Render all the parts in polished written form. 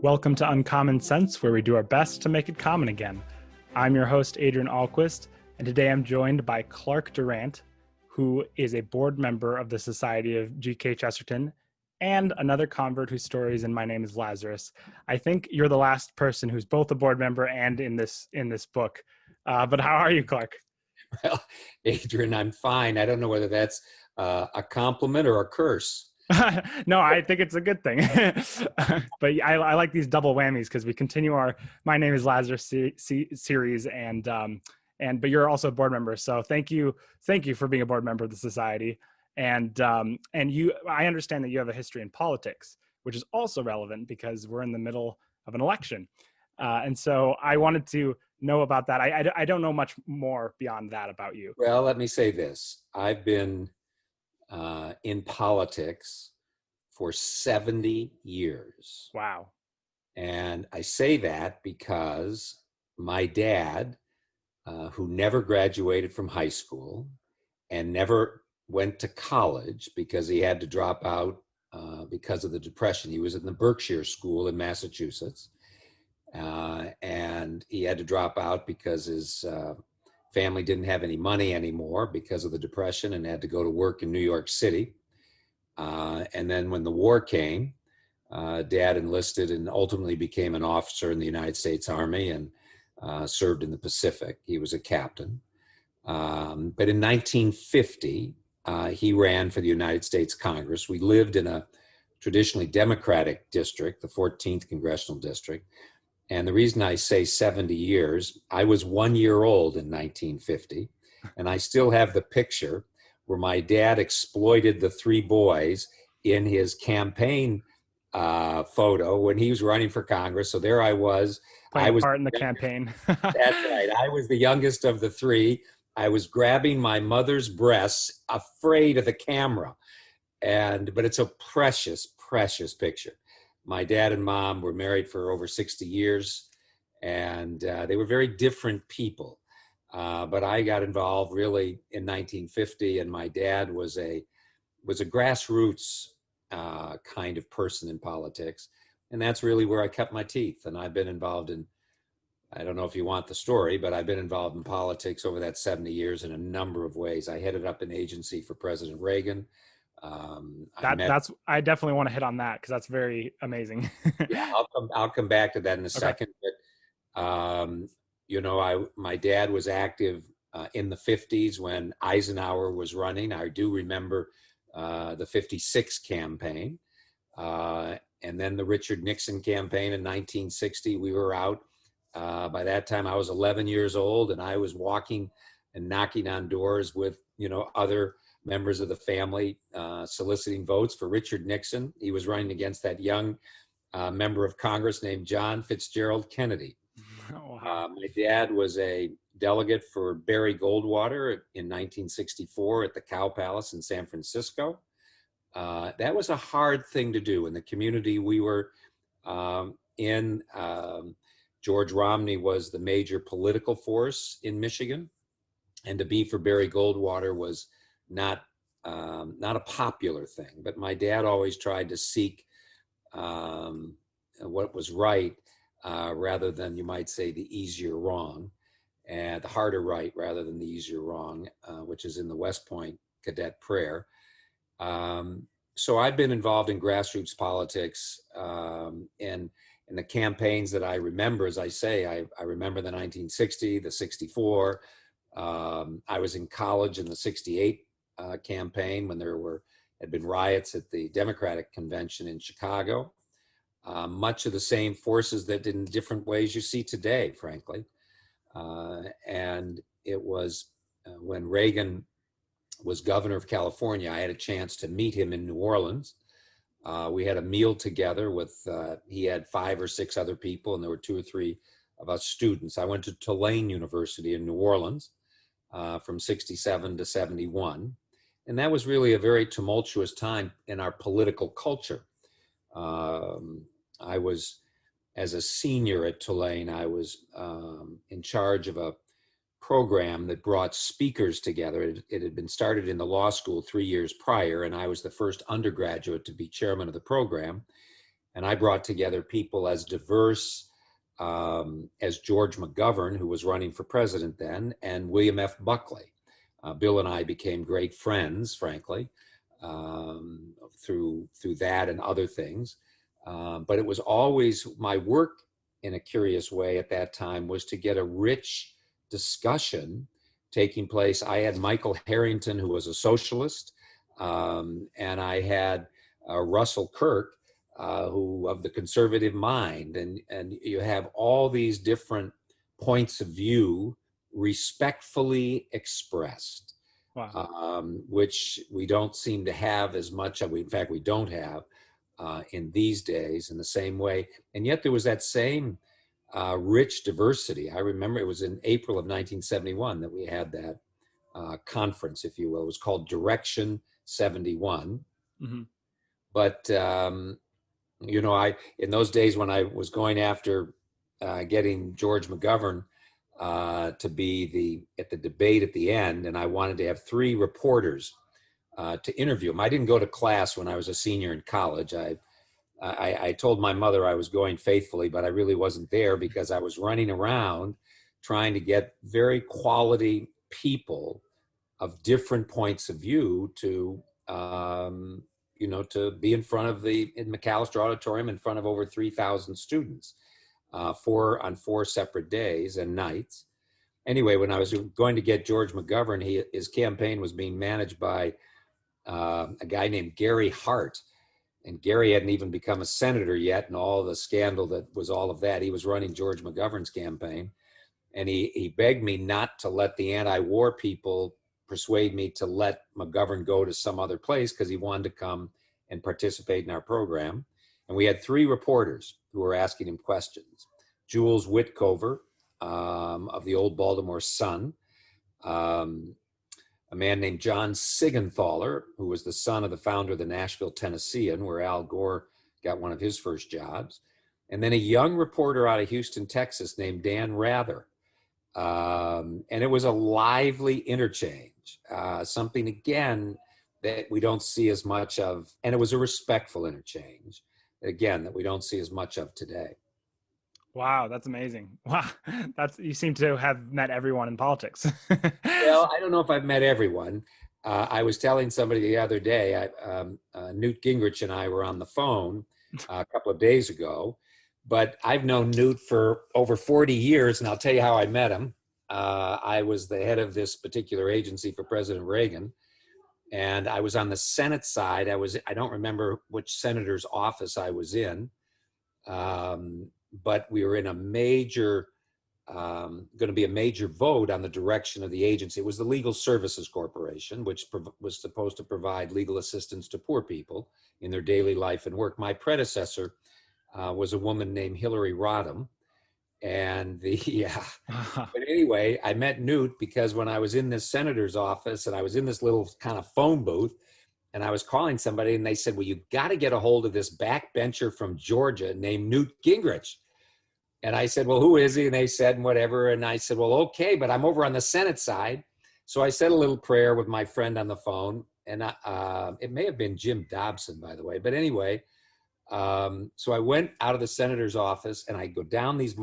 Welcome to Uncommon Sense, where we do our best to make it common again. I'm your host, Adrian Ahlquist, and today I'm joined by Clark Durant, who is a board member of the Society of GK Chesterton, and another convert whose story is in My Name is Lazarus. I think you're the last person who's both a board member and in this book. But how are you, Clark? Well, Adrian, I'm fine. I don't know whether that's a compliment or a curse. No, I think it's a good thing. But I like these double whammies because we continue our My Name is Lazarus series, but you're also a board member. So thank you for being a board member of the society. And I understand that you have a history in politics, which is also relevant because we're in the middle of an election. And so I wanted to know about that. I don't know much more beyond that about you. Well, let me say this. I've been in politics for 70 years. Wow. And I say that because my dad, who never graduated from high school and never went to college because he had to drop out because of the Depression. He was in the Berkshire School in Massachusetts. And he had to drop out because his family didn't have any money anymore because of the Depression and had to go to work in New York City. And then when the war came, Dad enlisted and ultimately became an officer in the United States Army and served in the Pacific. He was a captain. But in 1950, he ran for the United States Congress. We lived in a traditionally Democratic district, the 14th Congressional District. And the reason I say 70 years, I was 1 year old in 1950, and I still have the picture where my dad exploited the three boys in his campaign photo when he was running for Congress. So there I was. I was part in the campaign. That's right. I was the youngest of the three. I was grabbing my mother's breasts, afraid of the camera. But it's a precious, precious picture. My dad and mom were married for over 60 years, and they were very different people. But I got involved really in 1950, and my dad was a grassroots kind of person in politics. And that's really where I cut my teeth. And I've been involved in, I don't know if you want the story, but I've been involved in politics over that 70 years in a number of ways. I headed up an agency for President Reagan. I definitely want to hit on that because that's very amazing. Yeah, I'll come back to that in a second. But my dad was active in the 50s when Eisenhower was running. I do remember the 56 campaign, and then the Richard Nixon campaign in 1960. We were out. By that time, I was 11 years old, and I was walking and knocking on doors with other members of the family soliciting votes for Richard Nixon. He was running against that young member of Congress named John Fitzgerald Kennedy. Oh, wow. My dad was a delegate for Barry Goldwater in 1964 at the Cow Palace in San Francisco. That was a hard thing to do in the community we were in. George Romney was the major political force in Michigan, and to be for Barry Goldwater was not a popular thing. But my dad always tried to seek what was right rather than, you might say, the easier wrong, and the harder right rather than the easier wrong, which is in the West Point cadet prayer. So I've been involved in grassroots politics, and in the campaigns that I remember, as I say, I remember the 1960, the 64. I was in college in the 68 campaign when had been riots at the Democratic convention in Chicago. Much of the same forces that in different ways you see today, frankly. And it was when Reagan was governor of California, I had a chance to meet him in New Orleans. We had a meal together with, he had 5 or 6 other people, and there were 2 or 3 of us students. I went to Tulane University in New Orleans from 67 to 71. And that was really a very tumultuous time in our political culture. I was, as a senior at Tulane, I was in charge of a program that brought speakers together. It had been started in the law school 3 years prior, and I was the first undergraduate to be chairman of the program. And I brought together people as diverse as George McGovern, who was running for president then, and William F. Buckley. Bill and I became great friends, frankly, through that and other things. But it was always my work, in a curious way at that time, was to get a rich discussion taking place. I had Michael Harrington, who was a socialist, and I had Russell Kirk, who of the conservative mind, and you have all these different points of view respectfully expressed. Wow. Which we don't seem to have as much of. In fact, we don't have in these days in the same way. And yet there was that same rich diversity. I remember it was in April of 1971 that we had that conference, if you will. It was called Direction 71. Mm-hmm. But you know, in those days when I was going after getting George McGovern to be at the debate at the end, and I wanted to have 3 reporters to interview him. I didn't go to class when I was a senior in college. I told my mother I was going faithfully, but I really wasn't there because I was running around trying to get very quality people of different points of view to you know, to be in McAllister Auditorium in front of over 3,000 students on 4 separate days and nights. Anyway, when I was going to get George McGovern, his campaign was being managed by a guy named Gary Hart. And Gary hadn't even become a senator yet, and all the scandal that was all of that. He was running George McGovern's campaign. And he begged me not to let the anti-war people persuade me to let McGovern go to some other place because he wanted to come and participate in our program. And we had 3 reporters who were asking him questions. Jules Witcover of the old Baltimore Sun, a man named John Sigenthaler, who was the son of the founder of the Nashville Tennessean, where Al Gore got one of his first jobs, and then a young reporter out of Houston, Texas, named Dan Rather. And it was a lively interchange, something, again, that we don't see as much of, and it was a respectful interchange, again, that we don't see as much of today. Wow, that's amazing. Wow, you seem to have met everyone in politics. Well, I don't know if I've met everyone. I was telling somebody the other day, Newt Gingrich and I were on the phone a couple of days ago, but I've known Newt for over 40 years, and I'll tell you how I met him. I was the head of this particular agency for President Reagan, and I was on the Senate side. I don't remember which senator's office I was in, but we were in a major, going to be a major vote on the direction of the agency. It was the Legal Services Corporation, which was supposed to provide legal assistance to poor people in their daily life and work. My predecessor was a woman named Hillary Rodham. And but anyway, I met Newt because when I was in this senator's office and I was in this little kind of phone booth and I was calling somebody and they said, well, you got to get a hold of this backbencher from Georgia named Newt Gingrich. And I said, well, who is he? And they said, whatever. And I said, well, okay, but I'm over on the Senate side. So I said a little prayer with my friend on the phone. And it may have been Jim Dobson, by the way. But anyway, so I went out of the senator's office and I go down this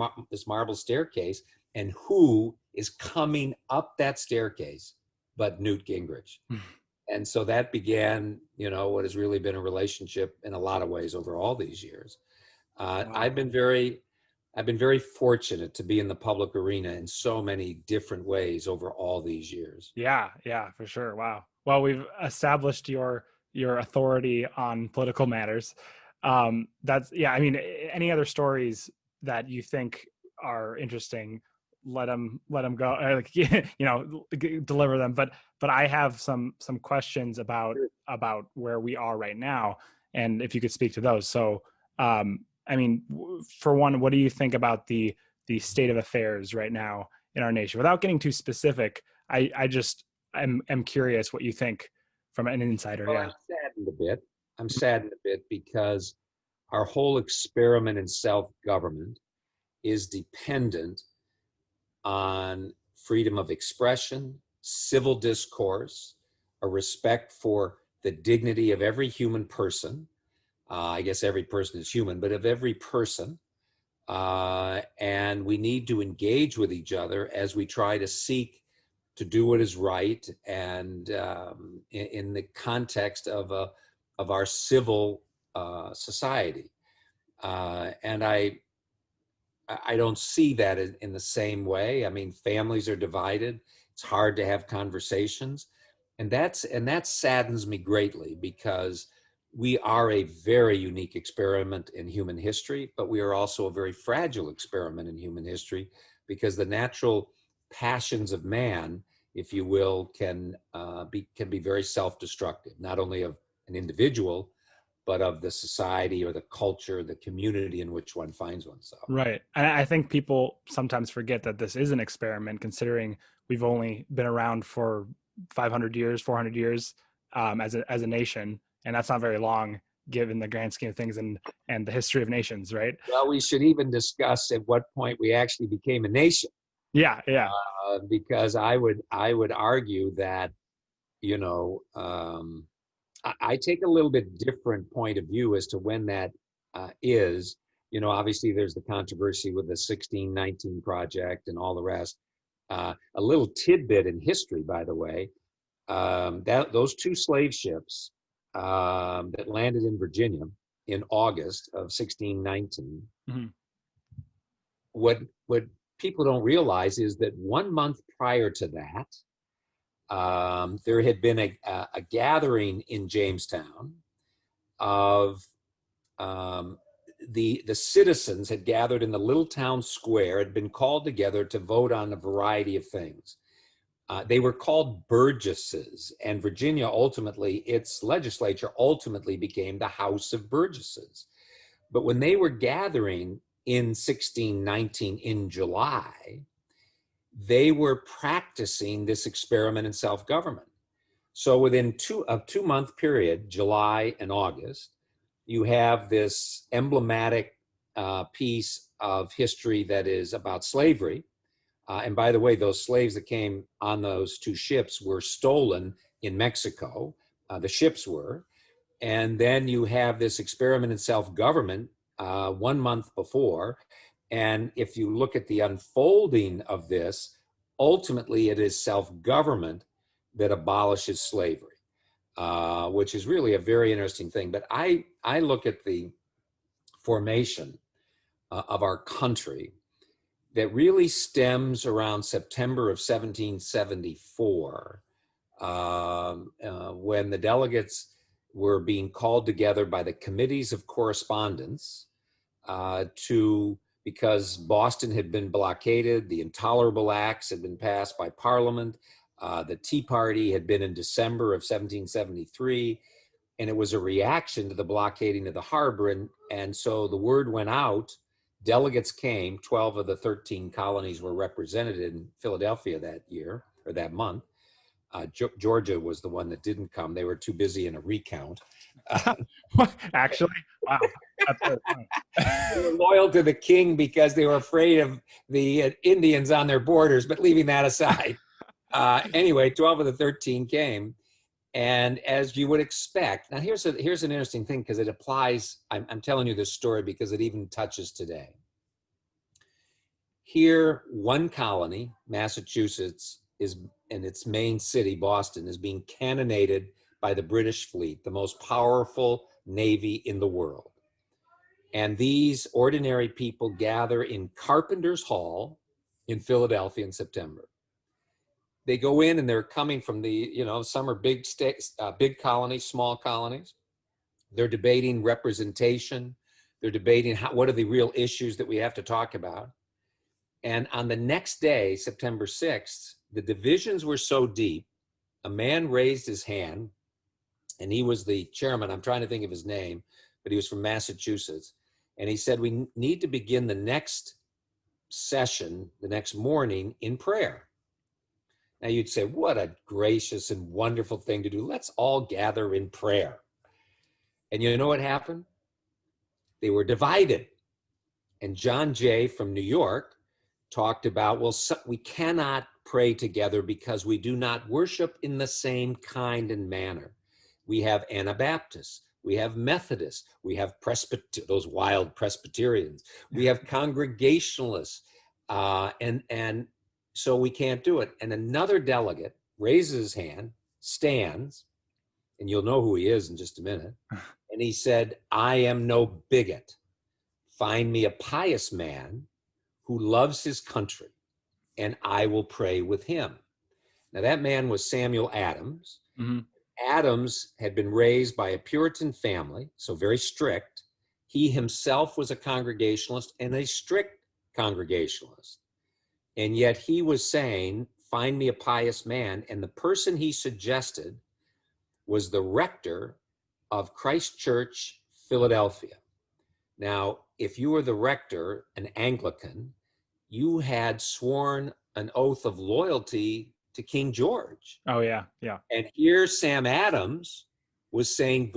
marble staircase, and who is coming up that staircase but Newt Gingrich? And so that began, you know, what has really been a relationship in a lot of ways over all these years. Wow. I've been very fortunate to be in the public arena in so many different ways over all these years. Yeah, for sure. Wow. Well, we've established your authority on political matters. That's, I mean, any other stories that you think are interesting, let them go, like, you know, deliver them. But I have some questions about where we are right now, and if you could speak to those. So, I mean, for one, what do you think about the state of affairs right now in our nation? Without getting too specific, I'm curious what you think from an insider. Well, Yeah. I'm saddened a bit because our whole experiment in self-government is dependent on freedom of expression, civil discourse, a respect for the dignity of every human person, I guess every person is human, but of every person. And we need to engage with each other as we try to seek to do what is right, and in the context of our civil society. And I don't see that in the same way. I mean, families are divided. It's hard to have conversations, and that saddens me greatly, because we are a very unique experiment in human history, but we are also a very fragile experiment in human history, because the natural passions of man, if you will, can be very self-destructive, not only of an individual, but of the society or the culture, the community in which one finds oneself. Right. And I think people sometimes forget that this is an experiment, considering we've only been around for 500 years, 400 years as a nation. And that's not very long given the grand scheme of things and the history of nations, right? Well, we should even discuss at what point we actually became a nation, Yeah, yeah. because I would argue that, you know, I take a little bit different point of view as to when that is. You know, obviously there's the controversy with the 1619 project and all the rest. A little tidbit in history, by the way, that those two slave ships that landed in Virginia in August of 1619, Mm-hmm. what people don't realize is that 1 month prior to that, there had been a gathering in Jamestown of the citizens had gathered in the little town square, had been called together to vote on a variety of things. They were called burgesses, and Virginia ultimately, its legislature ultimately became the House of Burgesses. But when they were gathering in 1619 in July, they were practicing this experiment in self-government. So within a 2 month period, July and August, you have this emblematic piece of history that is about slavery. And by the way, those slaves that came on those two ships were stolen in Mexico. The ships were. And then you have this experiment in self-government 1 month before. And if you look at the unfolding of this, ultimately it is self-government that abolishes slavery, which is really a very interesting thing. But I look at the formation of our country that really stems around September of 1774, when the delegates were being called together by the committees of correspondence because Boston had been blockaded, the Intolerable Acts had been passed by Parliament, the Tea Party had been in December of 1773, and it was a reaction to the blockading of the harbor. And so the word went out. Delegates came, 12 of the 13 colonies were represented in Philadelphia that year, or that month. Georgia was the one that didn't come. They were too busy in a recount. Actually, wow. They were loyal to the king because they were afraid of the Indians on their borders, but leaving that aside. Anyway, 12 of the 13 came. And as you would expect, now here's an interesting thing, because it applies. I'm telling you this story because it even touches today. Here, one colony, Massachusetts, is in its main city, Boston, is being cannonaded by the British fleet, the most powerful navy in the world. And these ordinary people gather in Carpenter's Hall in Philadelphia in September. They go in, and they're coming from some are big states, big colonies, small colonies. They're debating representation. They're debating what are the real issues that we have to talk about. And on the next day, September 6th, the divisions were so deep, a man raised his hand, and he was the chairman. I'm trying to think of his name, but he was from Massachusetts. And he said, we need to begin the next session, the next morning, in prayer. Now you'd say, what a gracious and wonderful thing to do. Let's all gather in prayer. And you know what happened? They were divided. And John Jay from New York talked about, well, we cannot pray together because we do not worship in the same kind and manner. We have Anabaptists, we have Methodists, we have those wild Presbyterians, we have Congregationalists, and so we can't do it. And another delegate raises his hand, stands, and you'll know who he is in just a minute. And he said, "I am no bigot. Find me a pious man who loves his country, and I will pray with him." Now, that man was Samuel Adams. Mm-hmm. Adams had been raised by a Puritan family, so very strict. He himself was a Congregationalist and a strict Congregationalist. And yet he was saying, find me a pious man. And the person he suggested was the rector of Christ Church, Philadelphia. Now, if you were the rector, an Anglican, you had sworn an oath of loyalty to King George. Oh, yeah, yeah. And here Sam Adams was saying,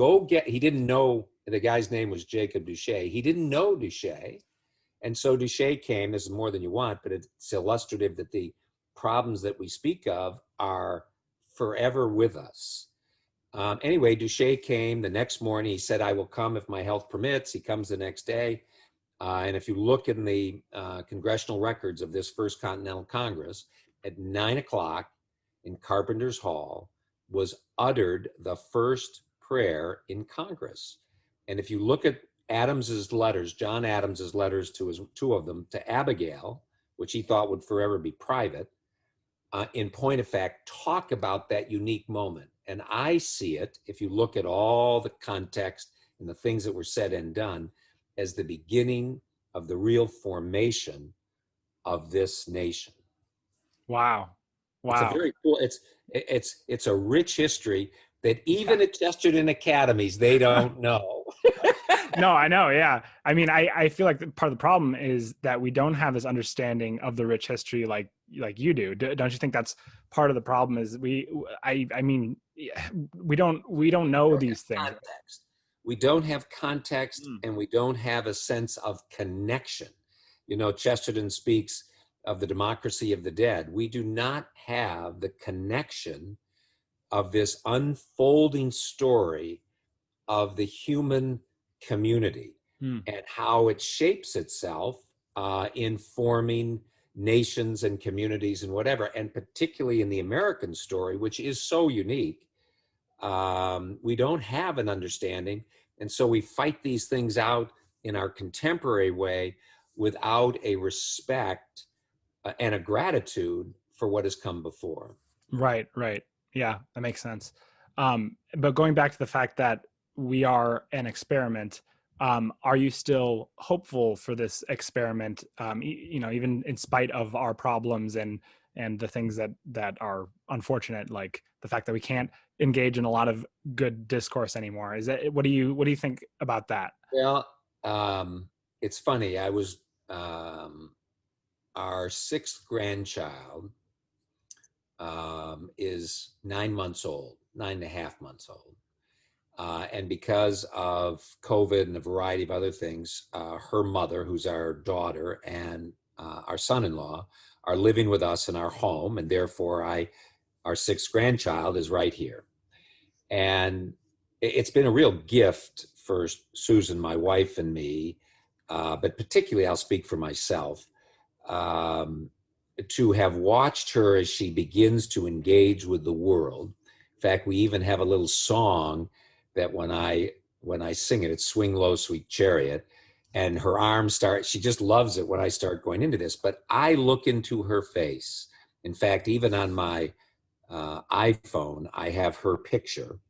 he didn't know the guy's name was Jacob Duché. He didn't know Duché. And so Duché came, this is more than you want, but it's illustrative that the problems that we speak of are forever with us. Anyway, Duché came the next morning. He said, I will come if my health permits. He comes the next day. And if you look in the congressional records of this First Continental Congress, at 9 o'clock in Carpenter's Hall was uttered the first prayer in Congress. And if you look at Adams's letters, John Adams's letters to his two of them to Abigail, which he thought would forever be private, in point of fact, talk about that unique moment. And I see it, if you look at all the context and the things that were said and done, as the beginning of the real formation of this nation. Wow. It's a very cool, it's a rich history that even at Chesterton Academies, they don't know. No, I know. Yeah. I mean, I feel like part of the problem is that we don't have this understanding of the rich history like you do. Don't you think that's part of the problem is we don't know these things. Context. We don't have context and we don't have a sense of connection. You know, Chesterton speaks of the democracy of the dead. We do not have the connection of this unfolding story of the human community and how it shapes itself in forming nations and communities and whatever, and particularly in the American story, which is so unique. We don't have an understanding, and so we fight these things out in our contemporary way without a respect and a gratitude for what has come before. Right. Yeah, that makes sense. But going back to the fact that we are an experiment, are you still hopeful for this experiment, even in spite of our problems and the things that are unfortunate, like the fact that we can't engage in a lot of good discourse anymore? Is that what do you think about that? Well, it's funny. I was our sixth grandchild is 9 months old, 9.5 months old. And because of COVID and a variety of other things, her mother, who's our daughter, and our son-in-law are living with us in our home, and therefore our sixth grandchild is right here. And it's been a real gift for Susan, my wife, and me, but particularly I'll speak for myself, to have watched her as she begins to engage with the world. In fact, we even have a little song that when I sing it, it's Swing Low, Sweet Chariot, and her arms she just loves it when I start going into this, but I look into her face. In fact, even on my iPhone, I have her picture,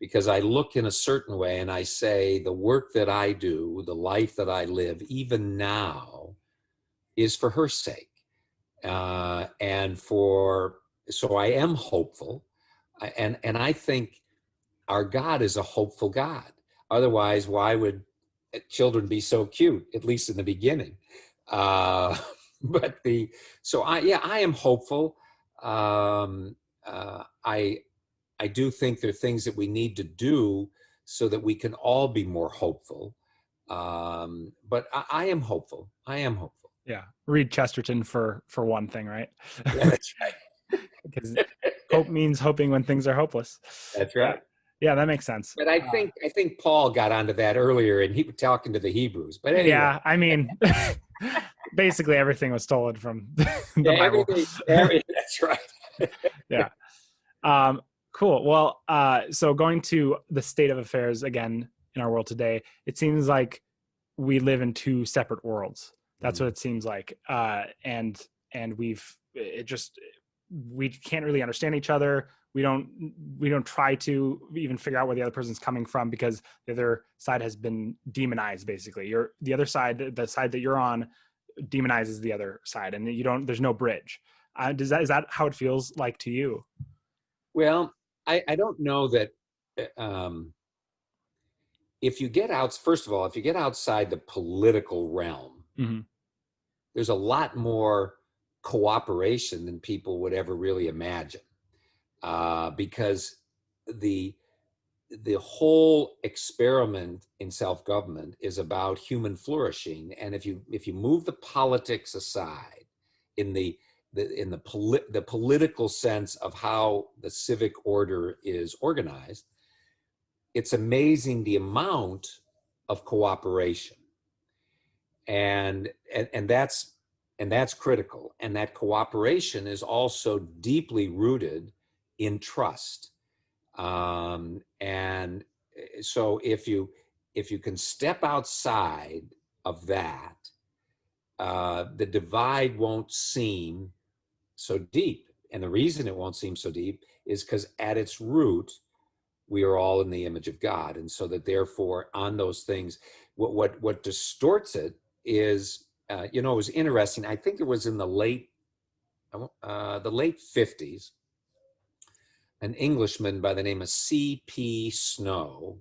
because I look in a certain way and I say, the work that I do, the life that I live, even now, is for her sake. So I am hopeful. And I think our God is a hopeful God. Otherwise, why would children be so cute, at least in the beginning? I am hopeful. I do think there are things that we need to do so that we can all be more hopeful. But I am hopeful. I am hopeful. Yeah. Read Chesterton for one thing, right? Yeah, that's right. Because hope means hoping when things are hopeless. That's right. Yeah, that makes sense. But I think Paul got onto that earlier, and he was talking to the Hebrews. But anyway, Yeah, I mean, basically everything was stolen from the yeah, Bible. that's right. Yeah. Cool. Well, so going to the state of affairs again in our world today, it seems like we live in two separate worlds. That's what it seems like. And we can't really understand each other. We don't try to even figure out where the other person's coming from, because the other side has been demonized. Basically, the other side, the side that you're on, demonizes the other side, and there's no bridge. Is that how it feels like to you? Well, I don't know that if you get out, first of all, if you get outside the political realm, Mm-hmm. there's a lot more cooperation than people would ever really imagine, because the the whole experiment in self-government is about human flourishing. And if you move the politics aside, in the political sense of how the civic order is organized, it's amazing the amount of cooperation, and that's critical. And that cooperation is also deeply rooted in trust. And so if you can step outside of that, the divide won't seem so deep. And the reason it won't seem so deep is because at its root, we are all in the image of God. And so that therefore on those things, what distorts it is, it was interesting. I think it was in the late 50s, an Englishman by the name of C.P. Snow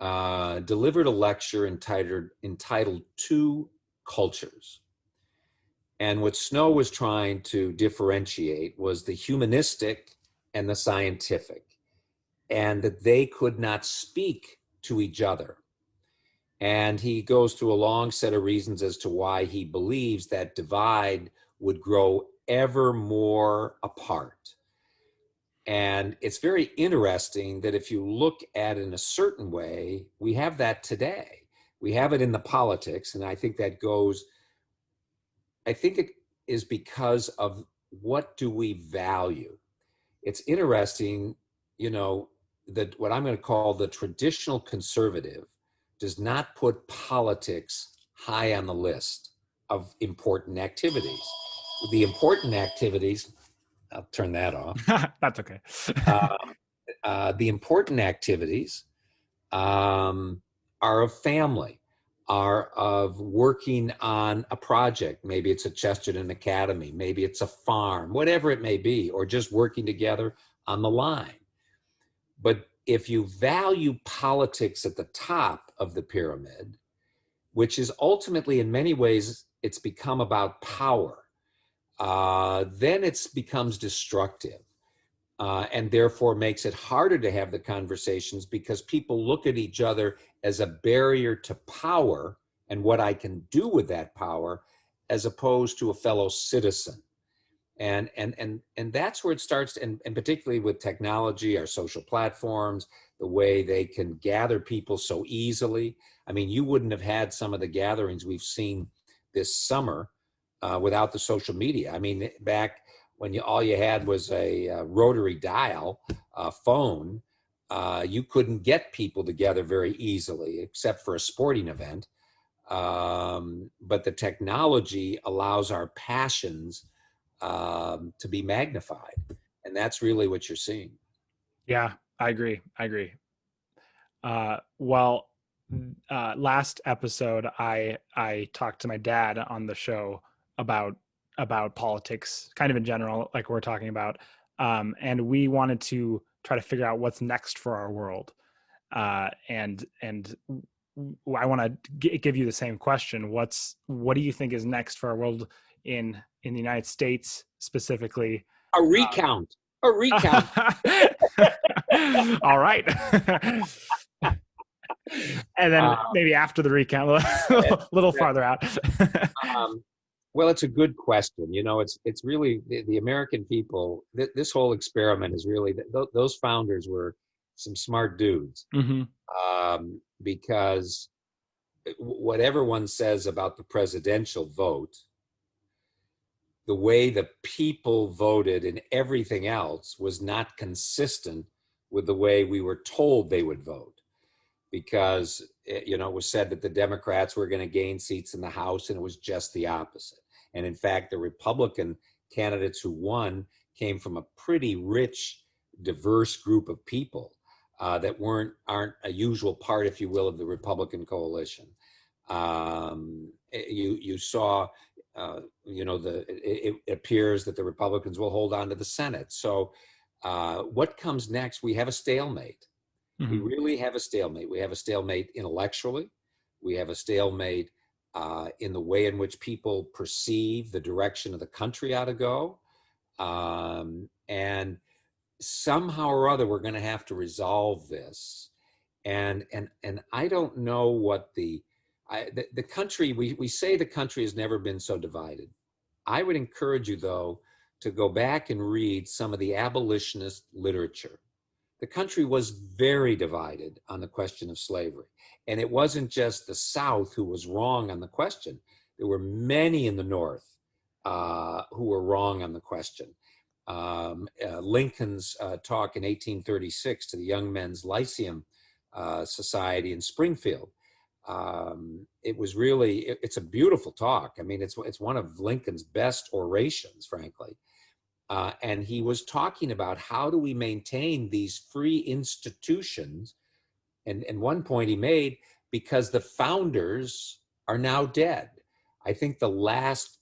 delivered a lecture entitled Two Cultures. And what Snow was trying to differentiate was the humanistic and the scientific, and that they could not speak to each other. And he goes through a long set of reasons as to why he believes that divide would grow ever more apart. And it's very interesting that if you look at it in a certain way, we have that today. We have it in the politics, and I think it is because of what do we value. It's interesting, that what I'm going to call the traditional conservative does not put politics high on the list of important activities. The important activities, I'll turn that off. That's okay. The important activities are of family, are of working on a project. Maybe it's a Chesterton Academy, maybe it's a farm, whatever it may be, or just working together on the line. But if you value politics at the top of the pyramid, which is ultimately in many ways, it's become about power, then it becomes destructive. And therefore makes it harder to have the conversations, because people look at each other as a barrier to power and what I can do with that power, as opposed to a fellow citizen. And that's where it starts, and particularly with technology, our social platforms, the way they can gather people so easily. I mean, you wouldn't have had some of the gatherings we've seen this summer without the social media. I mean, back when all you had was a rotary dial phone, you couldn't get people together very easily, except for a sporting event. But the technology allows our passions to be magnified. And that's really what you're seeing. Yeah, I agree. Well, last episode, I talked to my dad on the show about politics, kind of in general, like we're talking about, and we wanted to try to figure out what's next for our world. And I want to give you the same question. What do you think is next for our world in the United States specifically? A recount. A recount. All right. And then maybe after the recount, a little farther out. Well, it's a good question. It's really the American people. This whole experiment is really, those founders were some smart dudes, Hmm. because whatever one says about the presidential vote, the way the people voted and everything else was not consistent with the way we were told they would vote. Because it was said that the Democrats were going to gain seats in the House, and it was just the opposite. And in fact, the Republican candidates who won came from a pretty rich, diverse group of people that aren't a usual part, if you will, of the Republican coalition. You saw, it appears that the Republicans will hold on to the Senate. So what comes next? We have a stalemate. We Hmm. really have a stalemate. We have a stalemate intellectually. We have a stalemate in the way in which people perceive the direction of the country ought to go. And somehow or other, we're going to have to resolve this. And I don't know what the country, we say the country has never been so divided. I would encourage you, though, to go back and read some of the abolitionist literature. The country was very divided on the question of slavery. And it wasn't just the South who was wrong on the question. There were many in the North who were wrong on the question. Lincoln's talk in 1836 to the Young Men's Lyceum Society in Springfield. It's a beautiful talk. I mean, it's one of Lincoln's best orations, frankly. And he was talking about how do we maintain these free institutions. And one point he made, because the founders are now dead. I think the last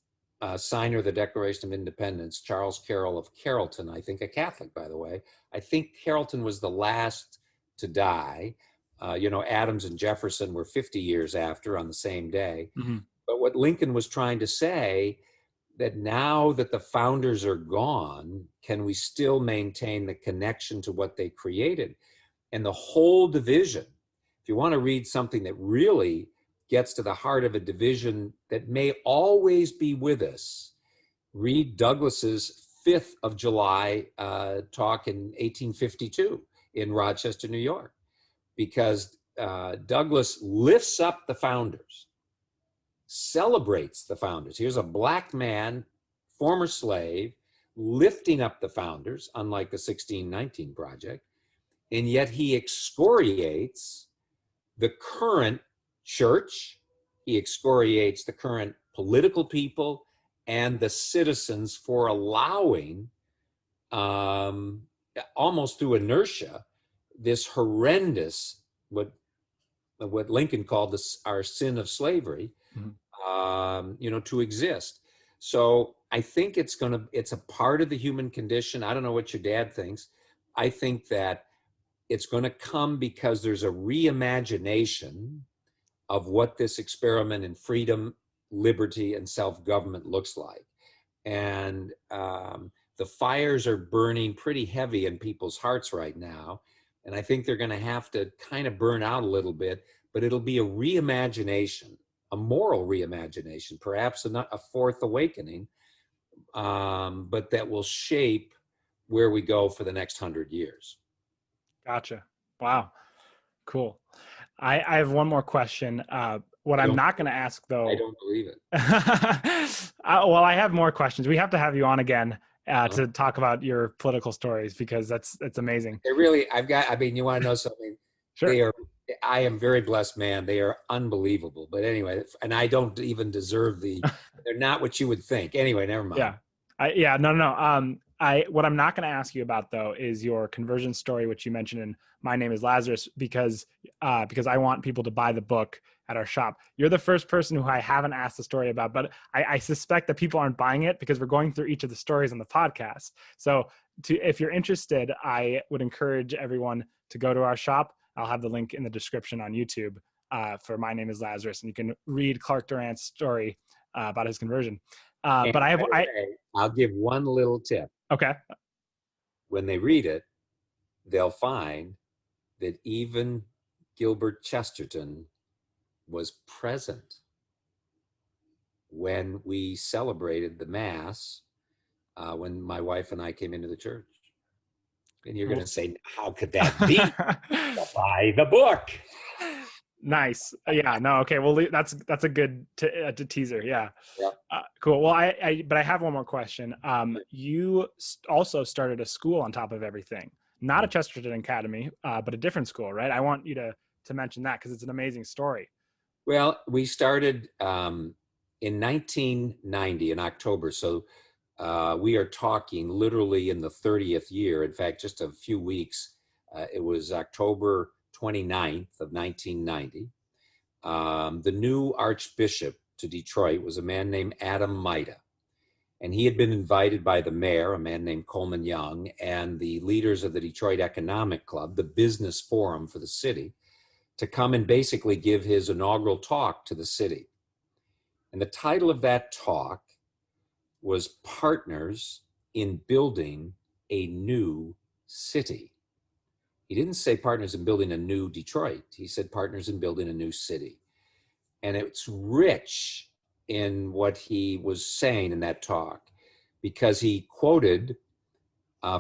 signer of the Declaration of Independence, Charles Carroll of Carrollton, I think a Catholic, by the way, I think Carrollton was the last to die. Adams and Jefferson were 50 years after on the same day. Hmm. But what Lincoln was trying to say, that now that the founders are gone, can we still maintain the connection to what they created? And the whole division, if you want to read something that really gets to the heart of a division that may always be with us, read Douglas's 5th of July talk in 1852 in Rochester, New York, because Douglas lifts up the founders, celebrates the founders. Here's a black man, former slave, lifting up the founders, unlike the 1619 Project, and yet he excoriates the current church, he excoriates the current political people and the citizens for allowing, almost through inertia, this horrendous, what Lincoln called our sin of slavery, Hmm. to exist. So I think it's a part of the human condition. I don't know what your dad thinks. I think that it's going to come because there's a reimagination of what this experiment in freedom, liberty, and self-government looks like. And the fires are burning pretty heavy in people's hearts right now. And I think they're going to have to kind of burn out a little bit, but it'll be a reimagination, a moral reimagination, perhaps a fourth awakening, but that will shape where we go for the next 100 years. Gotcha. Wow. Cool. I have one more question. What I'm not going to ask, I though. don't believe it. Well, I have more questions. We have to have you on again to talk about your political stories, because that's amazing. They really, I mean, you want to know something? Sure. I am very blessed man. They are unbelievable. But anyway, and I don't even deserve they're not what you would think. Anyway, never mind. Yeah. No. What I'm not going to ask you about, though, is your conversion story, which you mentioned in My Name is Lazarus, because I want people to buy the book at our shop. You're the first person who I haven't asked the story about, but I suspect that people aren't buying it because we're going through each of the stories on the podcast. So if you're interested, I would encourage everyone to go to our shop. I'll have the link in the description on YouTube for My Name is Lazarus, and you can read Clark Durant's story about his conversion. But I'll give one little tip. Okay. When they read it, they'll find that even Gilbert Chesterton was present when we celebrated the Mass when my wife and I came into the church. And you're going to say, how could that be? Buy the book. Nice. Yeah. No. Okay. Well, that's a good teaser. Yeah. Yep. Cool. Well, but I have one more question. You also started a school on top of everything, not a Chesterton Academy, but a different school, right? I want you to mention that because it's an amazing story. Well, we started in 1990 in October. So we are talking literally in the 30th year. In fact, just a few weeks. It was October 29th of 1990. The new Archbishop to Detroit was a man named Adam Maida. And he had been invited by the mayor, a man named Coleman Young, and the leaders of the Detroit Economic Club, the business forum for the city, to come and basically give his inaugural talk to the city. And the title of that talk was Partners in Building a New City. He didn't say partners in building a new Detroit. He said partners in building a new city. And it's rich in what he was saying in that talk, because he quoted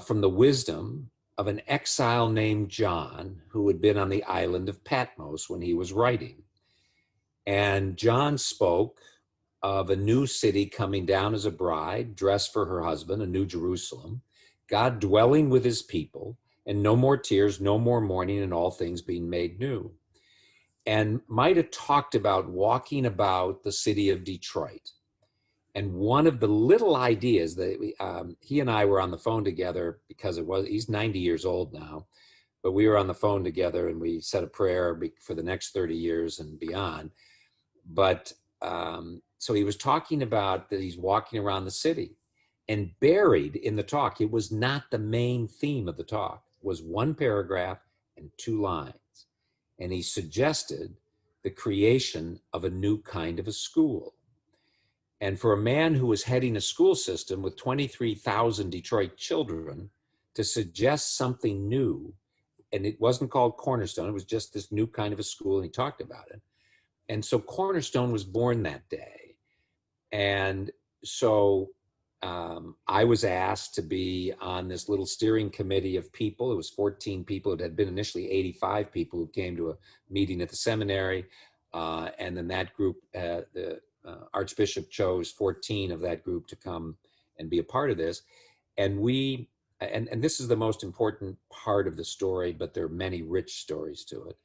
from the wisdom of an exile named John, who had been on the island of Patmos when he was writing. And John spoke of a new city coming down as a bride, dressed for her husband, a new Jerusalem, God dwelling with his people, and no more tears, no more mourning, and all things being made new. And Maida talked about walking about the city of Detroit. And one of the little ideas that he and I were on the phone together, because he's 90 years old now, but we were on the phone together and we said a prayer for the next 30 years and beyond. But so he was talking about that he's walking around the city, and buried in the talk, it was not the main theme of the talk, was one paragraph and 2 lines. And he suggested the creation of a new kind of a school. And for a man who was heading a school system with 23,000 Detroit children to suggest something new, and it wasn't called Cornerstone, it was just this new kind of a school, and he talked about it. And so Cornerstone was born that day. And so I was asked to be on this little steering committee of people. It was 14 people. It had been initially 85 people who came to a meeting at the seminary. And then that group, the Archbishop chose 14 of that group to come and be a part of this. And and this is the most important part of the story, but there are many rich stories to it.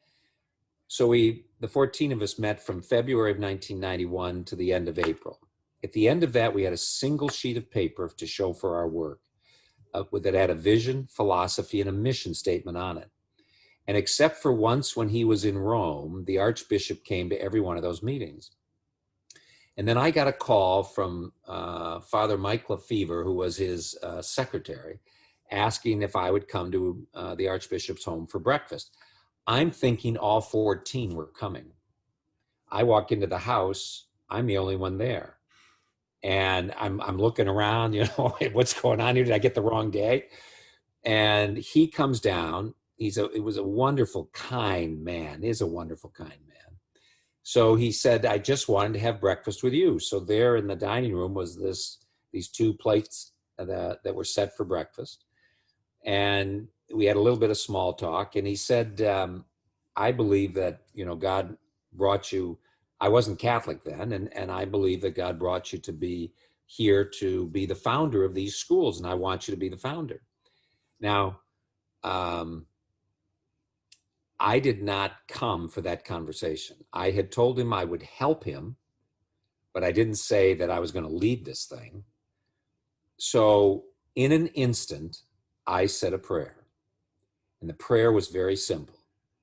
So the 14 of us met from February of 1991 to the end of April. At the end of that, we had a single sheet of paper to show for our work that had a vision, philosophy, and a mission statement on it. And except for once when he was in Rome, the Archbishop came to every one of those meetings. And then I got a call from Father Mike Lefevre, who was his secretary, asking if I would come to the Archbishop's home for breakfast. I'm thinking all 14 were coming. I walk into the house, I'm the only one there. And I'm looking around, what's going on here? Did I get the wrong day? And he comes down. It was a wonderful, kind man. Is a wonderful, kind man. So he said, I just wanted to have breakfast with you. So there in the dining room was these 2 plates that were set for breakfast. And we had a little bit of small talk. And he said, I believe that, God brought you. I wasn't Catholic then, and I believe that God brought you to be here to be the founder of these schools, and I want you to be the founder. Now, I did not come for that conversation. I had told him I would help him, but I didn't say that I was going to lead this thing. So in an instant, I said a prayer, and the prayer was very simple.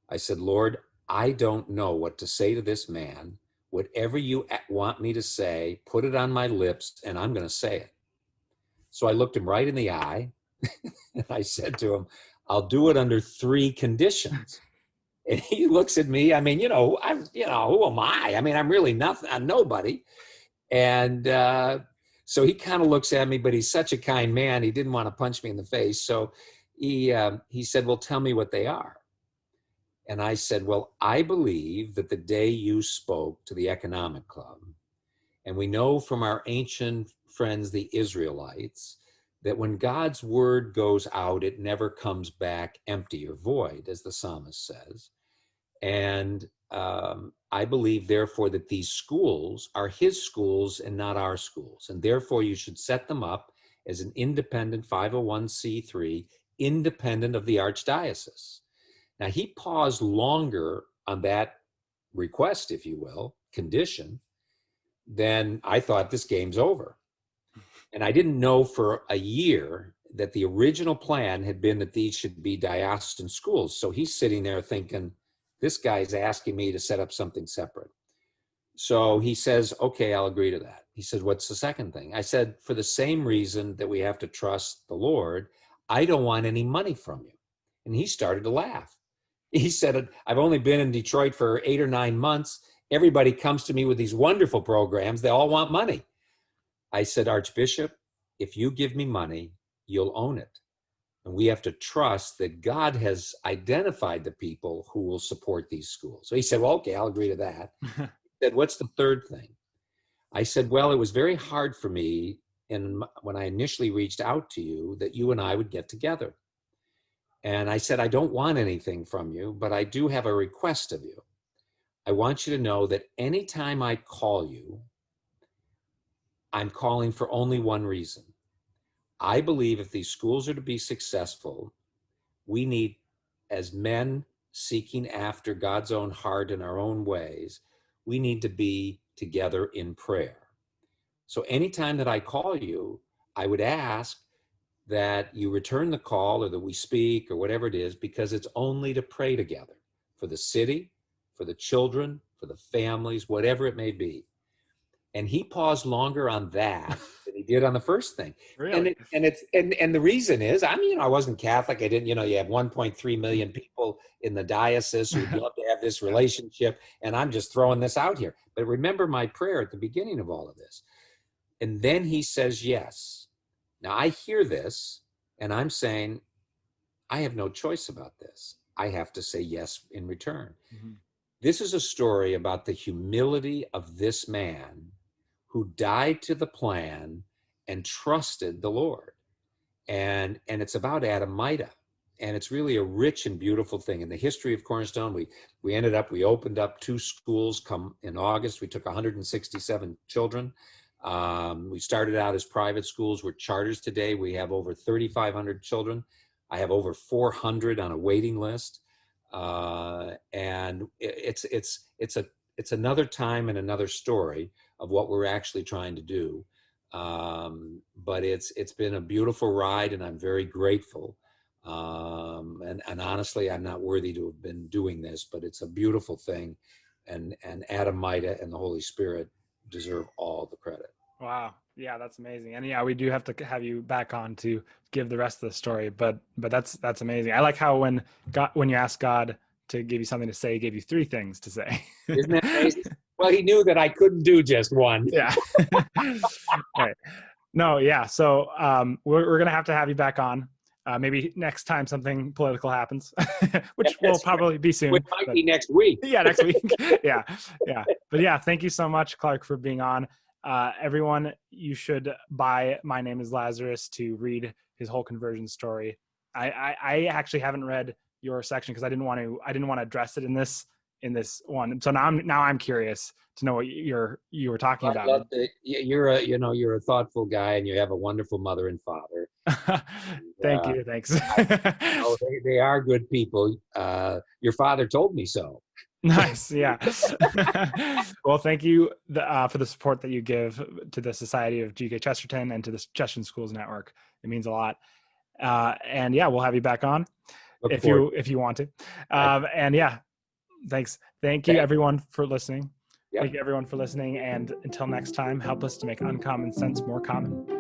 I said, Lord, I don't know what to say to this man. Whatever you want me to say, put it on my lips, and I'm going to say it. So I looked him right in the eye, and I said to him, I'll do it under 3 conditions. And he looks at me. I mean, who am I? I mean, I'm really nothing. I'm nobody. And so he kind of looks at me, but he's such a kind man. He didn't want to punch me in the face. So he said, well, tell me what they are. And I said, well, I believe that the day you spoke to the Economic Club, and we know from our ancient friends, the Israelites, that when God's word goes out, it never comes back empty or void, as the psalmist says. And I believe, therefore, that these schools are his schools and not our schools. And therefore, you should set them up as an independent 501c3, independent of the archdiocese. Now, he paused longer on that request, if you will, condition, than I thought. This game's over. And I didn't know for a year that the original plan had been that these should be diocesan schools. So he's sitting there thinking, this guy's asking me to set up something separate. So he says, okay, I'll agree to that. He said, what's the second thing? I said, for the same reason that we have to trust the Lord, I don't want any money from you. And he started to laugh. He said, I've only been in Detroit for 8 or 9 months. Everybody comes to me with these wonderful programs. They all want money. I said, Archbishop, if you give me money, you'll own it. And we have to trust that God has identified the people who will support these schools. So he said, well, okay, I'll agree to that. He said, what's the third thing? I said, well, it was very hard for me when I initially reached out to you that you and I would get together. And I said, I don't want anything from you, but I do have a request of you. I want you to know that anytime I call you, I'm calling for only one reason. I believe if these schools are to be successful, we need, as men seeking after God's own heart in our own ways, we need to be together in prayer. So anytime that I call you, I would ask that you return the call or that we speak or whatever it is, because it's only to pray together for the city, for the children, for the families, whatever it may be. And he paused longer on that than he did on the first thing. Really? And the reason is, I mean, I wasn't Catholic. I didn't, you have 1.3 million people in the diocese who'd love to have this relationship. And I'm just throwing this out here. But remember my prayer at the beginning of all of this. And then he says, yes. Now I hear this and I'm saying, I have no choice about this. I have to say yes in return. Mm-hmm. This is a story about the humility of this man who died to the plan and trusted the Lord. And it's about Adamita. And it's really a rich and beautiful thing. In the history of Cornerstone, we opened up 2 schools in August. We took 167 children. We started out as private schools. We're charters today. We have over 3,500 children. I have over 400 on a waiting list. And it's another time and another story of what we're actually trying to do. But it's been a beautiful ride, and I'm very grateful. And honestly, I'm not worthy to have been doing this, but it's a beautiful thing. And Adamita and the Holy Spirit deserve all the credit. Wow. Yeah, that's amazing. And yeah, we do have to have you back on to give the rest of the story, but that's amazing. I like how when you ask God to give you something to say, he gave you 3 things to say. Isn't that amazing? Well, he knew that I couldn't do just one. Yeah. Right. No, yeah. So we're going to have you back on. Maybe next time something political happens, which will probably be soon. Which might be next week. Yeah, next week. Yeah. But yeah, thank you so much, Clark, for being on. Everyone, you should buy My Name is Lazarus to read his whole conversion story. I actually haven't read your section because I didn't want to address it in this one. So now I'm curious to know what you were talking about. You're a thoughtful guy, and you have a wonderful mother and father. Thank you. Thanks. They are good people. Your father told me so. Nice. Yeah. Well, thank you for the support that you give to the Society of GK Chesterton and to the Chesterton Schools Network. It means a lot. And yeah, we'll have you back on if you want to. And yeah, thanks. Thank you everyone for listening. Yep. Thank you everyone for listening. And until next time, help us to make uncommon sense more common.